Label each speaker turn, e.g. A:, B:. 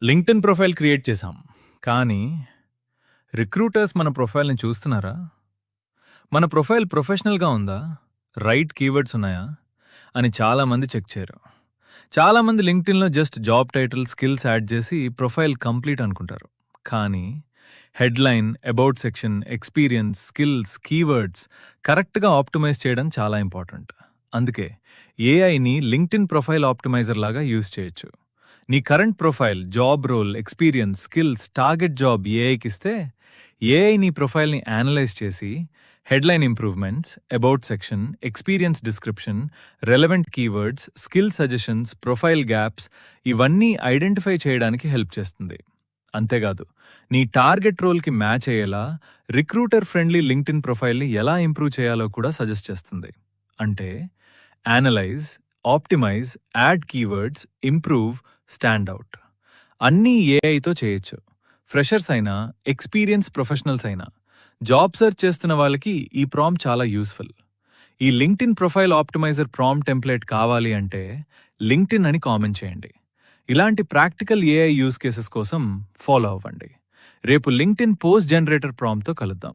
A: LinkedIn profile create చేశాం. కానీ recruiters మన ప్రొఫైల్‌ని చూస్తున్నారా? మన ప్రొఫైల్ ప్రొఫెషనల్‌గా ఉందా? రైట్ కీవర్డ్స్ ఉన్నాయా? అని చాలామంది చెక్ చేయరు. చాలామంది లింక్డ్ఇన్‌లో just job title, skills add చేసి ప్రొఫైల్ కంప్లీట్ అనుకుంటారు. కానీ headline, about section, experience, skills, keywords కరెక్ట్‌గా ఆప్టిమైజ్ చేయడం చాలా ఇంపార్టెంట్. అందుకే ఏఐని లింక్డ్ఇన్ ప్రొఫైల్ ఆప్టిమైజర్ లాగా యూజ్ చేయొచ్చు. నీ current profile, job role, experience, skills, target job ఏఐకిస్తే ఏఐ నీ ప్రొఫైల్‌ని అనలైజ్ చేసి headline improvements, about section, experience description, relevant keywords, skill suggestions, profile gaps ఇవన్నీ ఐడెంటిఫై చేయడానికి హెల్ప్ చేస్తుంది. అంతేకాదు నీ టార్గెట్ రోల్‌కి మ్యాచ్ అయ్యేలా రిక్రూటర్ ఫ్రెండ్లీ లింక్డ్ఇన్ ప్రొఫైల్‌ని ఎలా ఇంప్రూవ్ చేయాలో కూడా సజెస్ట్ చేస్తుంది. అంటే analyse, optimize, add keywords, improve, stand out అన్నీ ఏఐతో చేయొచ్చు. ఫ్రెషర్స్ అయినా, ఎక్స్‌పీరియన్స్ ప్రొఫెషనల్స్ అయినా, జాబ్ సెర్చ్ చేస్తున్న వాళ్ళకి ఈ ప్రాంప్ట్ చాలా యూస్‌ఫుల్. ఈ LinkedIn profile optimizer prompt template కావాలి అంటే లింక్డ్ఇన్ అని కామెంట్ చేయండి. ఇలాంటి ప్రాక్టికల్ ఏఐ యూజ్ కేసెస్ కోసం ఫాలో అవ్వండి. రేపు లింక్డ్ఇన్ పోస్ట్ జనరేటర్ ప్రాంప్ట్‌తో కలుద్దాం.